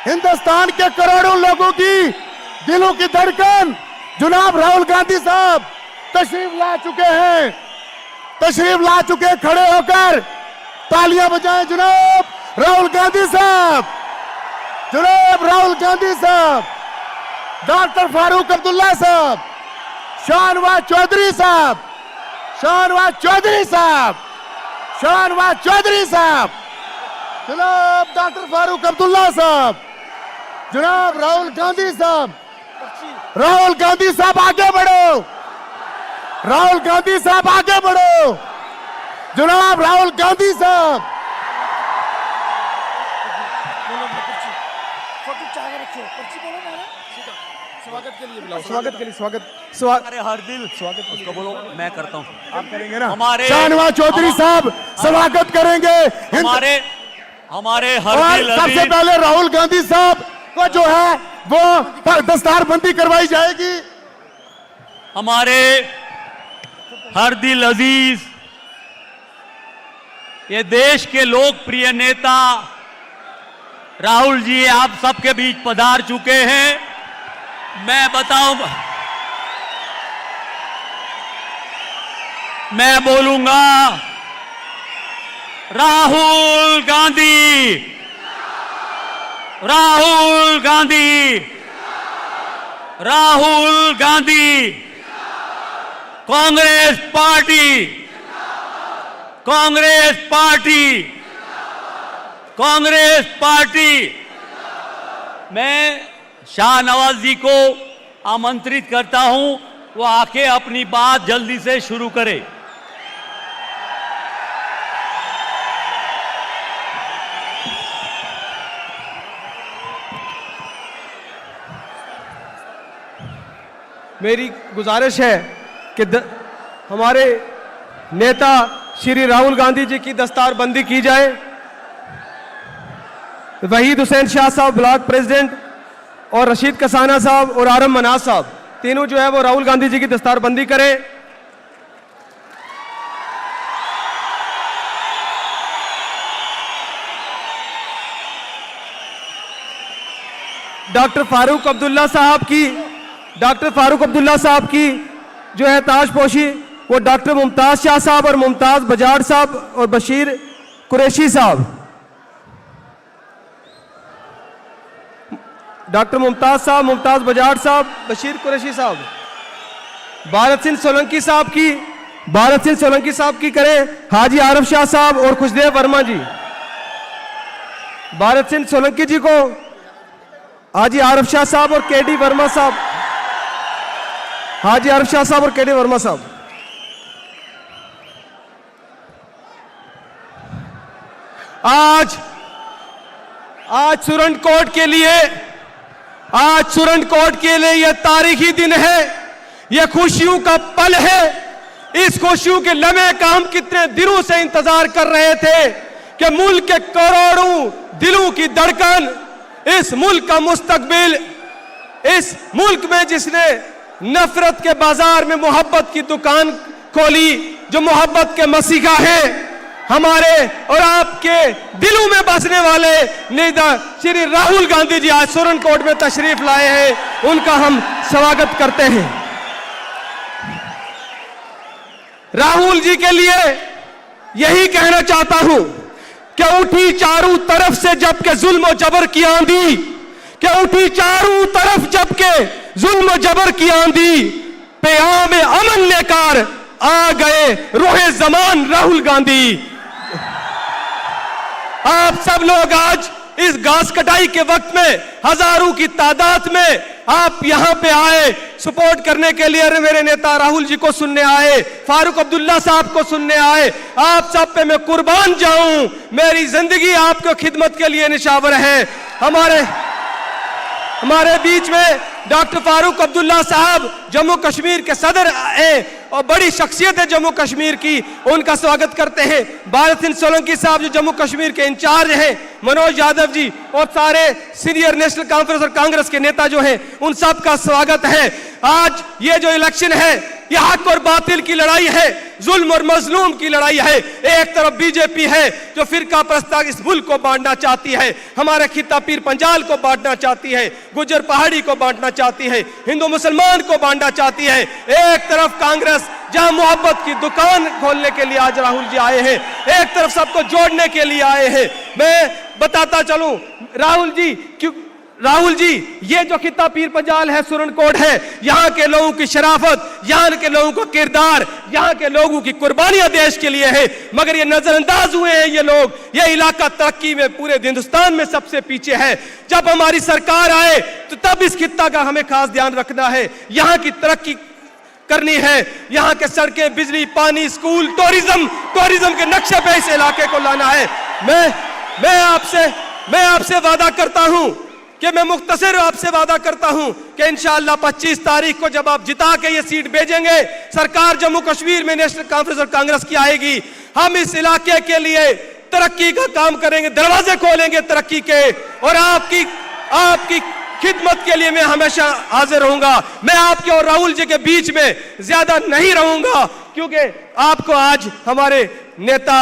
हिंदुस्तान के करोड़ों लोगों की दिलों की धड़कन जनाब राहुल गांधी साहब तशरीफ ला चुके हैं। तशरीफ ला चुके, खड़े होकर तालियां बजाएं जनाब राहुल गांधी साहब, जनाब राहुल गांधी साहब, डॉक्टर फारूक अब्दुल्ला साहब, शाहनवाज चौधरी साहब, शाहनवाज चौधरी साहब, शाहनवाज चौधरी साहब, जनाब डॉक्टर फारूक अब्दुल्ला साहब, जनाब राहुल गांधी साहब। राहुल गांधी साहब आगे बढ़ो, राहुल गांधी साहब आगे बढ़ो, जनाब राहुल गांधी साहब। स्वागत के लिए स्वागत। अरे हर दिल स्वागत उसको बोलो, मैं करता हूँ, आप करेंगे ना? हमारे शाहनवाज चौधरी साहब स्वागत करेंगे। हमारे हर दिल सबसे पहले राहुल गांधी साहब को जो है वो दस्तारबंदी करवाई जाएगी। हमारे हर दिल अजीज, ये देश के लोकप्रिय नेता राहुल जी आप सबके बीच पधार चुके हैं। मैं बताऊंगा, मैं बोलूंगा Rahul Gandhi, Rahul Gandhi, Rahul Gandhi, Congress party, Congress party, Congress party. मैं शाहनवाज जी को आमंत्रित करता हूं, वो आके अपनी बात जल्दी से शुरू करे। मेरी गुजारिश है कि हमारे नेता श्री राहुल गांधी जी की दस्तारबंदी की जाए। वहीद हुसैन शाह साहब ब्लॉक प्रेसिडेंट और रशीद कसाना साहब और आरम मनाज साहब तीनों जो है वो राहुल गांधी जी की दस्तारबंदी करें। डॉक्टर फारूक अब्दुल्ला साहब की जो है ताजपोशी वो डॉक्टर मुमताज शाह साहब और मुमताज बजाड़ साहब और बशीर कुरैशी साहब। डॉक्टर मुमताज साहब, मुमताज बजाड़ साहब, बशीर कुरैशी साहब। भारत सिंह सोलंकी साहब की करें हाजी आरफ शाह साहब और खुशदेव वर्मा जी। भारत सिंह सोलंकी जी को हाजी आरफ शाह साहब और केडी वर्मा साहब, हाजी आरफ शाह साहब और केडी वर्मा साहब। आज सुरन कोट के लिए यह तारीखी दिन है, यह खुशियों का पल है। इस खुशियों के लम्हे का हम कितने दिनों से इंतजार कर रहे थे कि मुल्क के करोड़ों दिलों की धड़कन, इस मुल्क का मुस्तकबिल, इस मुल्क में जिसने नफरत के बाजार में मोहब्बत की दुकान खोली, जो मोहब्बत के मसीहा हैं, हमारे और आपके दिलों में बसने वाले नेता श्री राहुल गांधी जी आज सुरन कोट में तशरीफ लाए हैं। उनका हम स्वागत करते हैं। राहुल जी के लिए यही कहना चाहता हूं कि उठी चारों तरफ से जबकि जुल्म और जबर की आंधी, कि उठी चारों तरफ जबकि जुल्म और जबर की आंधी, प्याम अमन लेकर आ गए रोहे जमान राहुल गांधी। आप सब लोग आज इस घास कटाई के वक्त में हजारों की तादाद में आप यहां पे आए सपोर्ट करने के लिए। अरे मेरे नेता राहुल जी को सुनने आए, फारूक अब्दुल्ला साहब को सुनने आए। आप सब पे मैं कुर्बान जाऊं, मेरी जिंदगी आपको खिदमत के लिए निशावर है। हमारे बीच में डॉक्टर फारूक अब्दुल्ला साहब जम्मू कश्मीर के सदर हैं और बड़ी शख्सियत है जम्मू कश्मीर की, उनका स्वागत करते हैं। भारत सिंह सोलंकी साहब जो जम्मू कश्मीर के इंचार्ज हैं, मनोज यादव जी और सारे सीनियर नेशनल कॉन्फ्रेंस और कांग्रेस के नेता जो हैं, उन सब का स्वागत है। आज ये जो इलेक्शन है ये हक और बातिल की लड़ाई है, जुल्म और मजलूम की लड़ाई है। एक तरफ बीजेपी है जो फिरका परस्ता इस मुल्क को बांटना चाहती है, हमारे खिता पीर पंजाल को बांटना चाहती है, गुज्जर पहाड़ी को बांटना चाहती है, हिंदू मुसलमान को बांटना चाहती है। एक तरफ कांग्रेस जहां मोहब्बत की दुकान खोलने के लिए आज राहुल जी आए हैं, एक तरफ सबको जोड़ने के लिए आए हैं। मैं बताता चलूं राहुल जी ये जो खिता पीर पंजाल है, सुरनकोट है, यहाँ के लोगों की शराफत, यहाँ के लोगों का किरदार, यहाँ के लोगों की कुर्बानियां देश के लिए है, मगर ये नजरअंदाज हुए हैं ये लोग। ये इलाका तरक्की में पूरे हिंदुस्तान में सबसे पीछे है। जब हमारी सरकार आए तो तब इस खिता का हमें खास ध्यान रखना है, यहाँ की तरक्की करनी है, यहाँ के सड़कें, बिजली, पानी, स्कूल, टूरिज्म के नक्शे पे इस इलाके को लाना है। मैं आपसे वादा करता हूं कि मैं मुख्तसर आपसे वादा करता हूं कि इंशाअल्लाह 25 तारीख को जब आप जिता के ये सीट भेजेंगे, सरकार जम्मू कश्मीर में नेशनल कॉन्फ्रेंस और कांग्रेस की आएगी, हम इस इलाके के लिए तरक्की का काम करेंगे, दरवाजे खोलेंगे तरक्की के, और आपकी खिदमत के लिए मैं हमेशा हाजिर रहूंगा। मैं आपके और राहुल जी के बीच में ज्यादा नहीं रहूंगा, क्योंकि आपको आज हमारे नेता,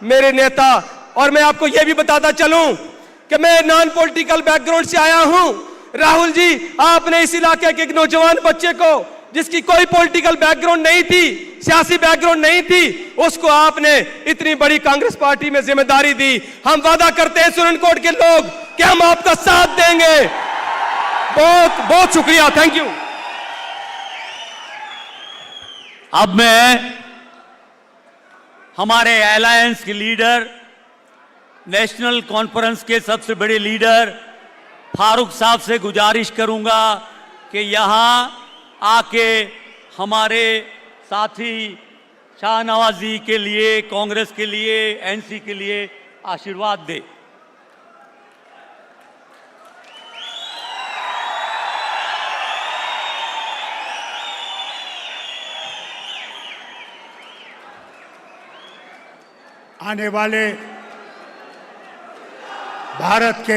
मेरे नेता, और मैं आपको यह भी बताता चलूं कि मैं नॉन पॉलिटिकल बैकग्राउंड से आया हूं। राहुल जी, आपने इस इलाके के एक नौजवान बच्चे को, जिसकी कोई पॉलिटिकल बैकग्राउंड नहीं थी, सियासी बैकग्राउंड नहीं थी, उसको आपने इतनी बड़ी कांग्रेस पार्टी में जिम्मेदारी दी। हम वादा करते हैं सुरनकोट के लोग कि हम आपका साथ देंगे। बहुत बहुत शुक्रिया, थैंक यू। अब मैं हमारे अलायंस के लीडर, नेशनल कॉन्फ्रेंस के सबसे बड़े लीडर फारूक साहब से गुजारिश करूंगा कि यहां आके हमारे साथी शाहनवाजी के लिए, कांग्रेस के लिए, एनसी के लिए आशीर्वाद दे। आने वाले भारत के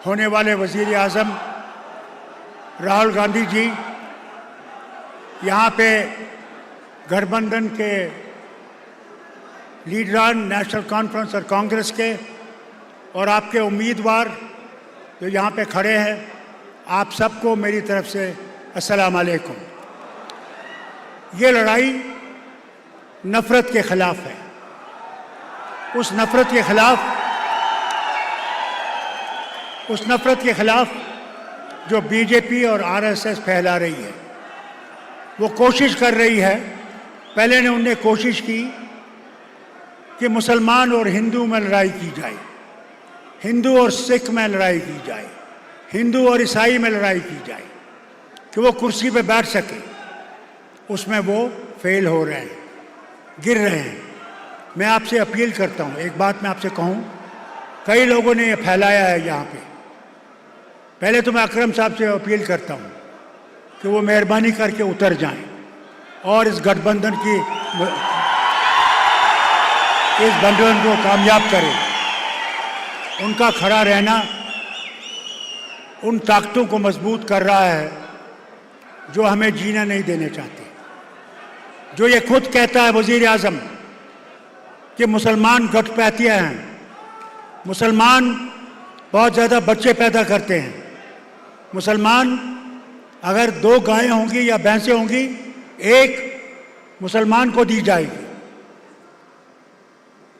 होने वाले वज़ीर आज़म राहुल गांधी जी यहाँ पे गठबंधन के लीडरान, नेशनल कॉन्फ्रेंस और कांग्रेस के, और आपके उम्मीदवार जो यहाँ पे खड़े हैं, आप सबको मेरी तरफ से अस्सलाम वालेकुम। ये लड़ाई नफ़रत के ख़िलाफ़ है। उस नफ़रत के ख़िलाफ़ जो बीजेपी और आरएसएस फैला रही है, वो कोशिश कर रही है। पहले ने उन्हें कोशिश की कि मुसलमान और हिंदू में लड़ाई की जाए, हिंदू और सिख में लड़ाई की जाए, हिंदू और ईसाई में लड़ाई की जाए, कि वो कुर्सी पे बैठ सके। उसमें वो फेल हो रहे हैं, गिर रहे हैं। मैं आपसे अपील करता हूँ, एक बात मैं आपसे कहूँ, कई लोगों ने ये फैलाया है यहाँ पे। पहले तो मैं अकरम साहब से अपील करता हूँ कि वो मेहरबानी करके उतर जाएं और इस गठबंधन को कामयाब करें। उनका खड़ा रहना उन ताकतों को मजबूत कर रहा है जो हमें जीना नहीं देने चाहते। जो ये खुद कहता है वज़ीर आज़म कि मुसलमान घटपैतिया हैं, मुसलमान बहुत ज़्यादा बच्चे पैदा करते हैं, मुसलमान अगर 2 गायें होंगी या भैंसें होंगी, एक मुसलमान को दी जाएगी।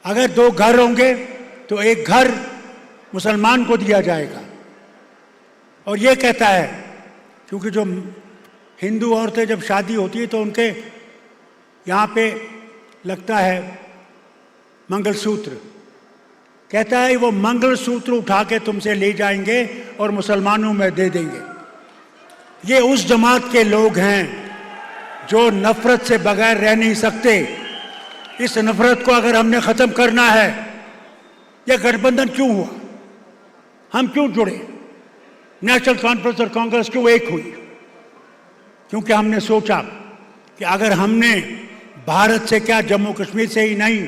अगर 2 घर होंगे तो एक घर मुसलमान को दिया जाएगा। और ये कहता है, क्योंकि जो हिंदू औरतें जब शादी होती है तो उनके यहाँ पे लगता है मंगलसूत्र, कहता है वो मंगलसूत्र उठा के तुमसे ले जाएंगे और मुसलमानों में दे देंगे। ये उस जमात के लोग हैं जो नफ़रत से बगैर रह नहीं सकते। इस नफ़रत को अगर हमने ख़त्म करना है, यह गठबंधन क्यों हुआ, हम क्यों जुड़े, नेशनल कॉन्फ्रेंस और कांग्रेस क्यों एक हुई? क्योंकि हमने सोचा कि अगर हमने भारत से क्या, जम्मू कश्मीर से ही नहीं,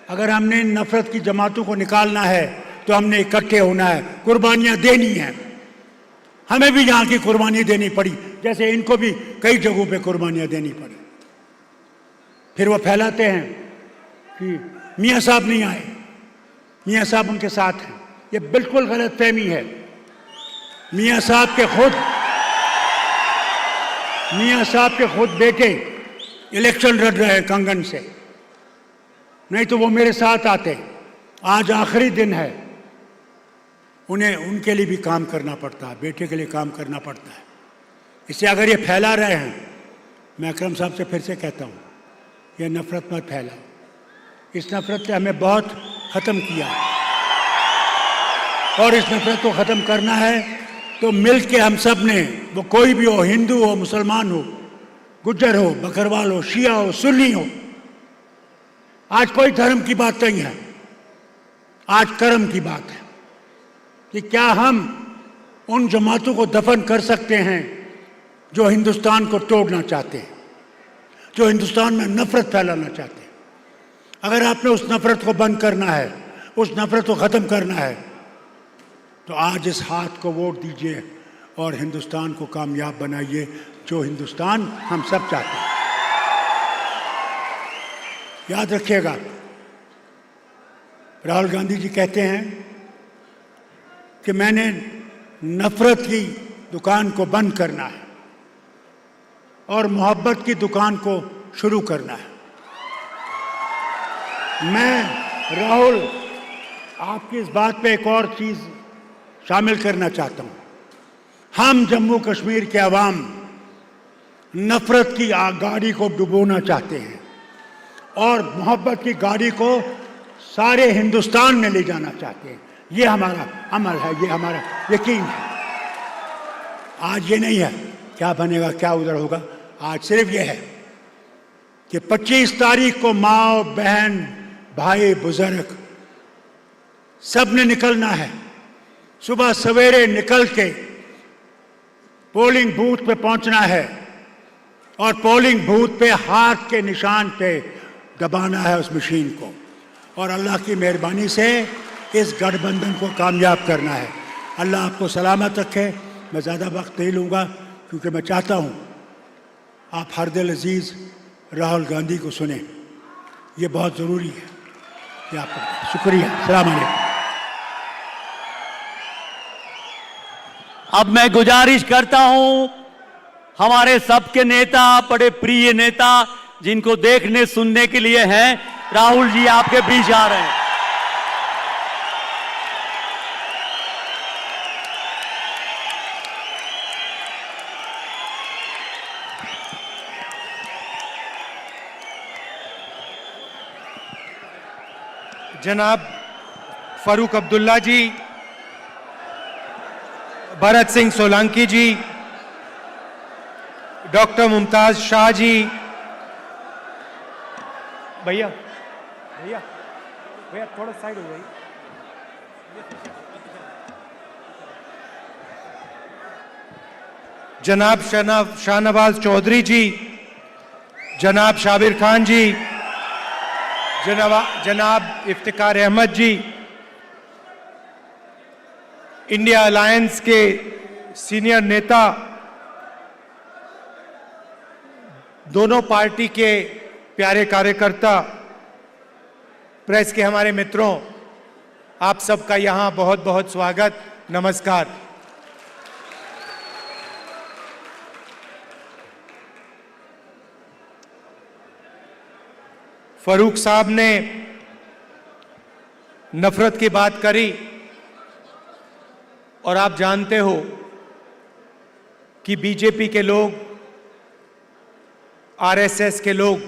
अगर हमने नफ़रत की जमातों को निकालना है तो हमने इकट्ठे होना है, कुर्बानियाँ देनी हैं। हमें भी यहाँ की कुर्बानी देनी पड़ी, जैसे इनको भी कई जगहों पे कुर्बानियां देनी पड़ी। फिर वो फैलाते हैं कि मियाँ साहब नहीं आए, मियाँ साहब उनके साथ हैं। ये बिल्कुल गलत फहमी है। मियाँ साहब के खुद बेटे इलेक्शन लड़ रहे हैं कंगन से, नहीं तो वो मेरे साथ आते। आज आखिरी दिन है, उन्हें उनके लिए भी काम करना पड़ता है, बेटे के लिए काम करना पड़ता है। इससे अगर ये फैला रहे हैं, मैं अकरम साहब से फिर से कहता हूँ, ये नफरत मत फैलाओ। इस नफरत से हमें बहुत ख़त्म किया है, और इस नफरत को ख़त्म करना है तो मिल के हम सब ने, वो कोई भी हो, हिंदू हो, मुसलमान हो, गुज्जर हो, बकरवाल हो, शिया हो, सुन्नी हो, आज कोई धर्म की बात नहीं है, आज कर्म की बात है कि क्या हम उन जमातों को दफन कर सकते हैं जो हिंदुस्तान को तोड़ना चाहते हैं, जो हिंदुस्तान में नफरत फैलाना चाहते हैं। अगर आपने उस नफरत को बंद करना है, उस नफरत को ख़त्म करना है, तो आज इस हाथ को वोट दीजिए और हिंदुस्तान को कामयाब बनाइए, जो हिंदुस्तान हम सब चाहते हैं। याद रखिएगा, राहुल गांधी जी कहते हैं कि मैंने नफरत की दुकान को बंद करना है और मोहब्बत की दुकान को शुरू करना है। मैं राहुल आपकी इस बात पे एक और चीज़ शामिल करना चाहता हूँ। हम जम्मू कश्मीर के अवाम नफरत की गाड़ी को डुबोना चाहते हैं और मोहब्बत की गाड़ी को सारे हिंदुस्तान में ले जाना चाहते हैं। ये हमारा अमल है, ये हमारा यकीन है। आज ये नहीं है क्या बनेगा क्या उधर होगा, आज सिर्फ ये है कि 25 तारीख को माँ बहन भाई बुजुर्ग सब ने निकलना है। सुबह सवेरे निकल के पोलिंग बूथ पे पहुंचना है और पोलिंग बूथ पे हाथ के निशान पे दबाना है उस मशीन को, और अल्लाह की मेहरबानी से इस गठबंधन को कामयाब करना है। अल्लाह आपको सलामत रखे। मैं ज़्यादा वक्त नहीं लूँगा क्योंकि मैं चाहता हूँ आप हर दिल अजीज़ राहुल गांधी को सुने, ये बहुत ज़रूरी है। ये आपका शुक्रिया। सलाम अलैकुम। अब मैं गुजारिश करता हूं हमारे सबके नेता, बड़े प्रिय नेता जिनको देखने सुनने के लिए हैं, राहुल जी आपके बीच आ रहे हैं। जनाब फारूक अब्दुल्ला जी, भरत सिंह सोलंकी जी, डॉक्टर मुमताज शाह जी, भैया भैया भैया थोड़ा साइड हो जाइए, जनाब शाहनवाज चौधरी जी, जनाब शाबिर खान जी, जनाब इफ्तिकार अहमद जी, इंडिया अलायंस के सीनियर नेता, दोनों पार्टी के प्यारे कार्यकर्ता, प्रेस के हमारे मित्रों, आप सबका यहां बहुत बहुत स्वागत, नमस्कार। फारूक साहब ने नफरत की बात करी और आप जानते हो कि बीजेपी के लोग, आरएसएस के लोग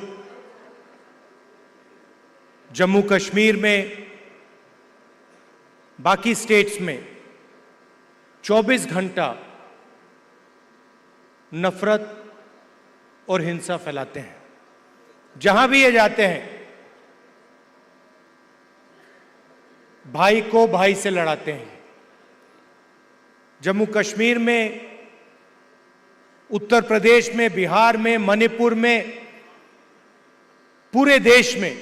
जम्मू कश्मीर में, बाकी स्टेट्स में 24 घंटा नफरत और हिंसा फैलाते हैं। जहां भी ये जाते हैं भाई को भाई से लड़ाते हैं। जम्मू कश्मीर में, उत्तर प्रदेश में, बिहार में, मणिपुर में, पूरे देश में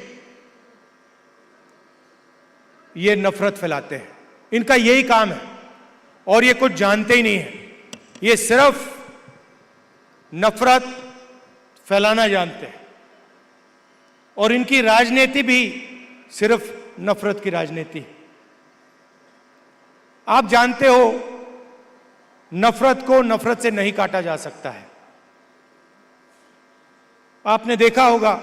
ये नफरत फैलाते हैं। इनका यही काम है और ये कुछ जानते ही नहीं है। ये सिर्फ नफरत फैलाना जानते हैं और इनकी राजनीति भी सिर्फ नफरत की राजनीति है। आप जानते हो नफरत को नफरत से नहीं काटा जा सकता है। आपने देखा होगा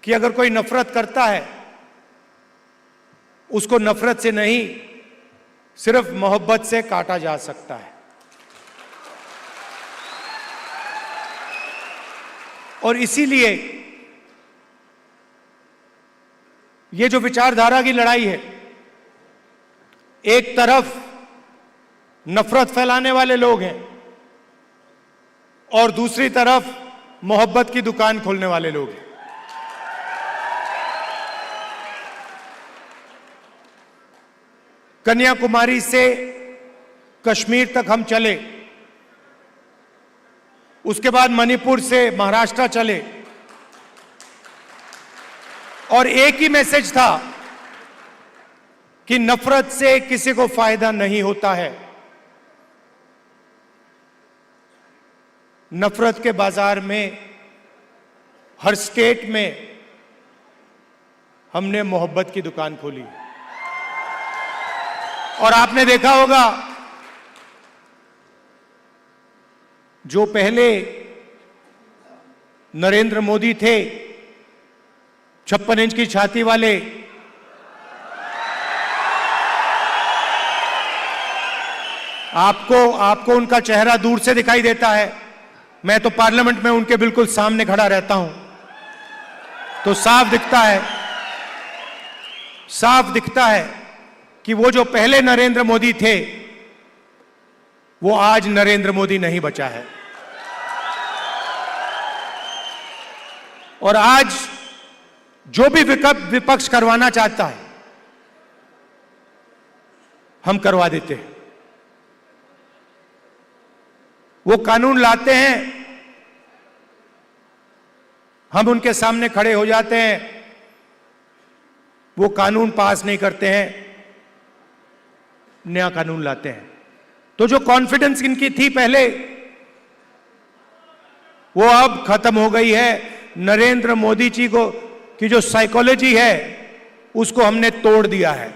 कि अगर कोई नफरत करता है उसको नफरत से नहीं सिर्फ मोहब्बत से काटा जा सकता है। और इसीलिए ये जो विचारधारा की लड़ाई है, एक तरफ नफरत फैलाने वाले लोग हैं और दूसरी तरफ मोहब्बत की दुकान खोलने वाले लोग हैं। कन्याकुमारी से कश्मीर तक हम चले, उसके बाद मणिपुर से महाराष्ट्र चले और एक ही मैसेज था कि नफरत से किसी को फायदा नहीं होता है। नफरत के बाजार में हर स्टेट में हमने मोहब्बत की दुकान खोली और आपने देखा होगा जो पहले नरेंद्र मोदी थे 56 इंच की छाती वाले, आपको उनका चेहरा दूर से दिखाई देता है। मैं तो पार्लियामेंट में उनके बिल्कुल सामने खड़ा रहता हूं तो साफ दिखता है कि वो जो पहले नरेंद्र मोदी थे वो आज नरेंद्र मोदी नहीं बचा है। और आज जो भी विपक्ष करवाना चाहता है हम करवा देते हैं। वो कानून लाते हैं, हम उनके सामने खड़े हो जाते हैं, वो कानून पास नहीं करते हैं, नया कानून लाते हैं। तो जो कॉन्फिडेंस इनकी थी पहले वो अब खत्म हो गई है। नरेंद्र मोदी जी को की जो साइकोलॉजी है उसको हमने तोड़ दिया है।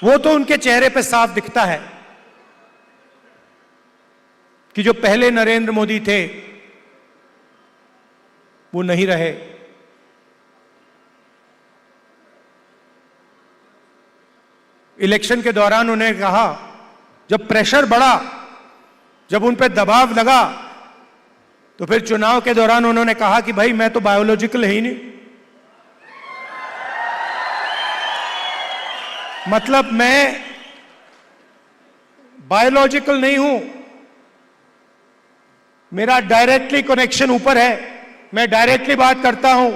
वो तो उनके चेहरे पे साफ दिखता है कि जो पहले नरेंद्र मोदी थे वो नहीं रहे। इलेक्शन के दौरान उन्हें कहा, जब प्रेशर बढ़ा, जब उन पे दबाव लगा, तो फिर चुनाव के दौरान उन्होंने कहा कि भाई मैं तो बायोलॉजिकल है ही नहीं, मतलब मैं बायोलॉजिकल नहीं हूं, मेरा डायरेक्टली कनेक्शन ऊपर है, मैं डायरेक्टली बात करता हूं।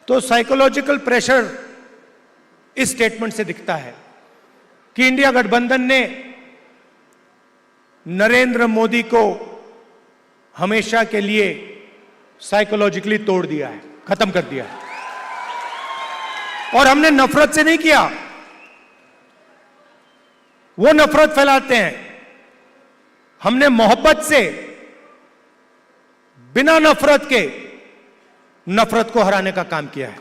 तो साइकोलॉजिकल प्रेशर इस स्टेटमेंट से दिखता है कि इंडिया गठबंधन ने नरेंद्र मोदी को हमेशा के लिए साइकोलॉजिकली तोड़ दिया है, खत्म कर दिया है। और हमने नफरत से नहीं किया, वो नफरत फैलाते हैं, हमने मोहब्बत से, बिना नफरत के नफरत को हराने का काम किया है।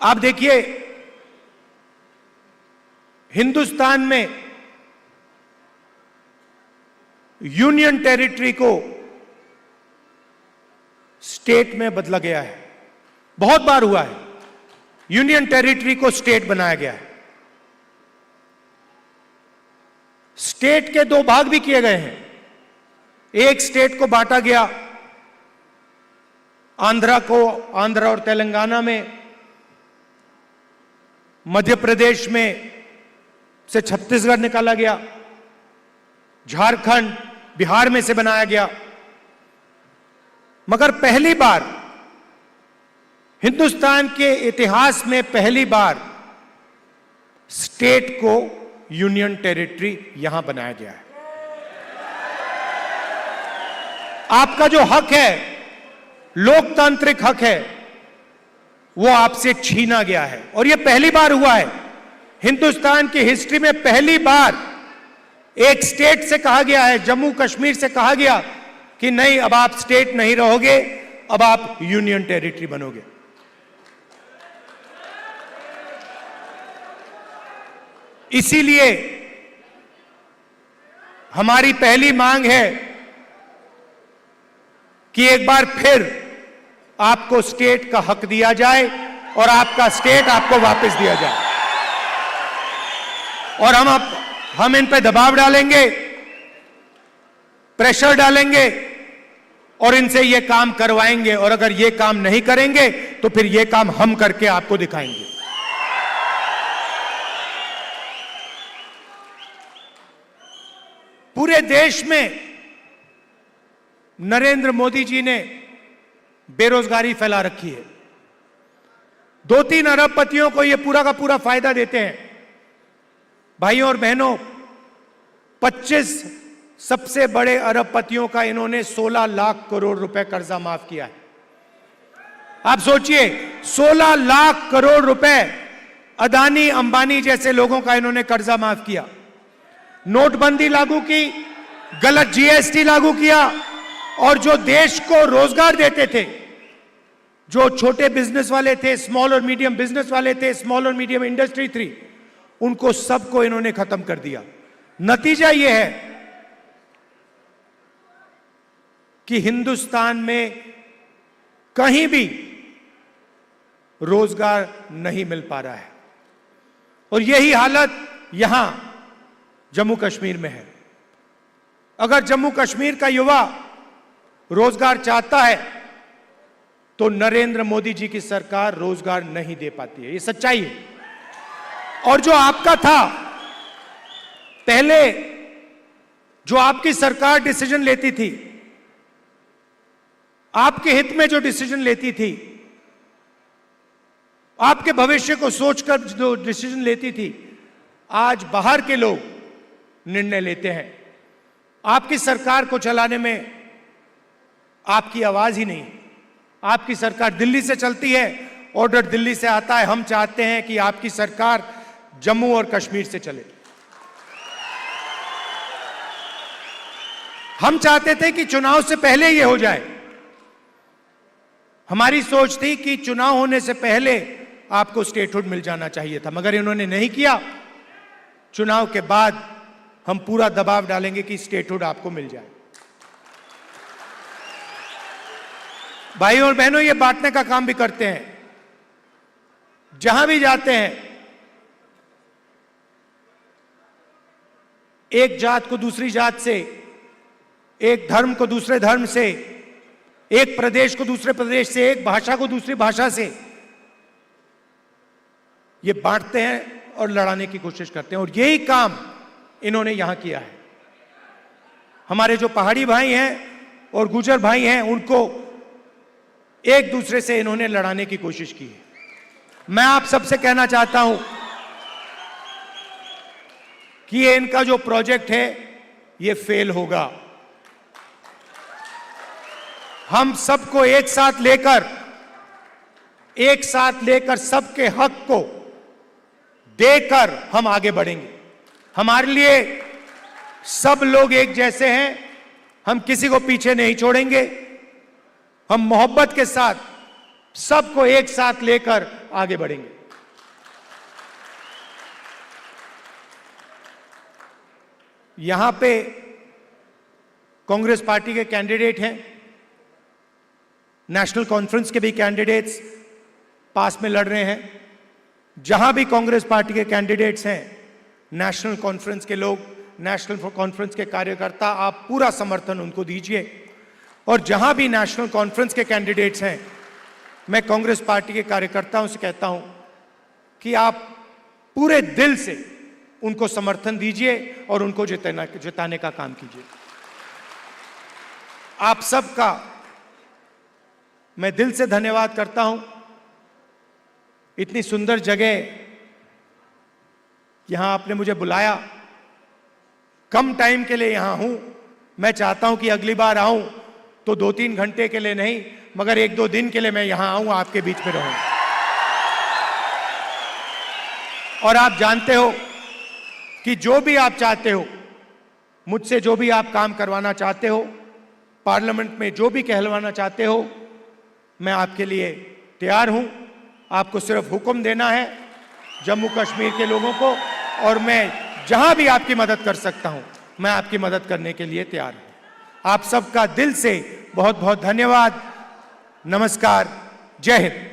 आप देखिए हिंदुस्तान में यूनियन टेरिटरी को स्टेट में बदला गया है, बहुत बार हुआ है। यूनियन टेरिटरी को स्टेट बनाया गया है। स्टेट के दो भाग भी किए गए हैं। एक स्टेट को बांटा गया, आंध्र और तेलंगाना में, मध्य प्रदेश में से छत्तीसगढ़ निकाला गया, झारखंड बिहार में से बनाया गया। मगर पहली बार हिंदुस्तान के इतिहास में पहली बार स्टेट को यूनियन टेरिटरी यहां बनाया गया है। आपका जो हक है, लोकतांत्रिक हक है, वो आपसे छीना गया है। और यह पहली बार हुआ है हिंदुस्तान की हिस्ट्री में, पहली बार एक स्टेट से कहा गया है, जम्मू कश्मीर से कहा गया कि नहीं, अब आप स्टेट नहीं रहोगे, अब आप यूनियन टेरिटरी बनोगे। इसीलिए हमारी पहली मांग है कि एक बार फिर आपको स्टेट का हक दिया जाए और आपका स्टेट आपको वापस दिया जाए। और हम इन पे दबाव डालेंगे, प्रेशर डालेंगे और इनसे ये काम करवाएंगे। और अगर ये काम नहीं करेंगे तो फिर ये काम हम करके आपको दिखाएंगे। पूरे देश में नरेंद्र मोदी जी ने बेरोजगारी फैला रखी है। 2-3 अरबपतियों को यह पूरा का पूरा फायदा देते हैं। भाइयों और बहनों, 25 सबसे बड़े अरबपतियों का इन्होंने 16 लाख करोड़ रुपए कर्जा माफ किया है। आप सोचिए, 16 लाख करोड़ रुपए अदानी अंबानी जैसे लोगों का इन्होंने कर्जा माफ किया। नोटबंदी लागू की, गलत जीएसटी लागू किया, और जो देश को रोजगार देते थे, जो छोटे बिजनेस वाले थे, स्मॉल और मीडियम बिजनेस वाले थे, स्मॉल और मीडियम इंडस्ट्री थी, उनको सबको इन्होंने खत्म कर दिया। नतीजा यह है कि हिंदुस्तान में कहीं भी रोजगार नहीं मिल पा रहा है। और यही हालत यहां जम्मू कश्मीर में है। अगर जम्मू कश्मीर का युवा रोजगार चाहता है तो नरेंद्र मोदी जी की सरकार रोजगार नहीं दे पाती है, ये सच्चाई है। और जो आपका था पहले, जो आपकी सरकार डिसीजन लेती थी, आपके हित में जो डिसीजन लेती थी, आपके भविष्य को सोचकर जो डिसीजन लेती थी, आज बाहर के लोग निर्णय लेते हैं। आपकी सरकार को चलाने में आपकी आवाज ही नहीं। आपकी सरकार दिल्ली से चलती है, ऑर्डर दिल्ली से आता है। हम चाहते हैं कि आपकी सरकार जम्मू और कश्मीर से चले। हम चाहते थे कि चुनाव से पहले यह हो जाए। हमारी सोच थी कि चुनाव होने से पहले आपको स्टेटहुड मिल जाना चाहिए था, मगर इन्होंने नहीं किया। चुनाव के बाद हम पूरा दबाव डालेंगे कि स्टेटहुड आपको मिल जाए। भाइयों और बहनों, ये बांटने का काम भी करते हैं। जहां भी जाते हैं, एक जात को दूसरी जात से, एक धर्म को दूसरे धर्म से, एक प्रदेश को दूसरे प्रदेश से, एक भाषा को दूसरी भाषा से, ये बांटते हैं और लड़ाने की कोशिश करते हैं। और यही काम इन्होंने यहां किया है। हमारे जो पहाड़ी भाई हैं और गुर्जर भाई हैं, उनको एक दूसरे से इन्होंने लड़ाने की कोशिश की है। मैं आप सबसे कहना चाहता हूं कि ये इनका जो प्रोजेक्ट है, ये फेल होगा। हम सबको एक साथ लेकर सबके हक को देकर हम आगे बढ़ेंगे। हमारे लिए सब लोग एक जैसे हैं, हम किसी को पीछे नहीं छोड़ेंगे। हम मोहब्बत के साथ सबको एक साथ लेकर आगे बढ़ेंगे। यहां पे कांग्रेस पार्टी के कैंडिडेट हैं, नेशनल कॉन्फ्रेंस के भी कैंडिडेट्स पास में लड़ रहे हैं। जहां भी कांग्रेस पार्टी के कैंडिडेट्स हैं, नेशनल कॉन्फ्रेंस के लोग, नेशनल कॉन्फ्रेंस के कार्यकर्ता, आप पूरा समर्थन उनको दीजिए। और जहां भी नेशनल कॉन्फ्रेंस के कैंडिडेट्स हैं, मैं कांग्रेस पार्टी के कार्यकर्ताओं से कहता हूं कि आप पूरे दिल से उनको समर्थन दीजिए और उनको जिताने का काम कीजिए। आप सबका मैं दिल से धन्यवाद करता हूं। इतनी सुंदर जगह यहां आपने मुझे बुलाया, कम टाइम के लिए यहां हूं। मैं चाहता हूं कि अगली बार आऊं तो 2-3 घंटे के लिए नहीं, मगर 1-2 दिन के लिए मैं यहां आऊंगा, आपके बीच में रहूंगा। और आप जानते हो कि जो भी आप चाहते हो, मुझसे जो भी आप काम करवाना चाहते हो, पार्लियामेंट में जो भी कहलवाना चाहते हो, मैं आपके लिए तैयार हूं। आपको सिर्फ हुक्म देना है जम्मू कश्मीर के लोगों को, और मैं जहां भी आपकी मदद कर सकता हूं, मैं आपकी मदद करने के लिए तैयार हूं। आप सबका दिल से बहुत बहुत धन्यवाद। नमस्कार। जय हिंद।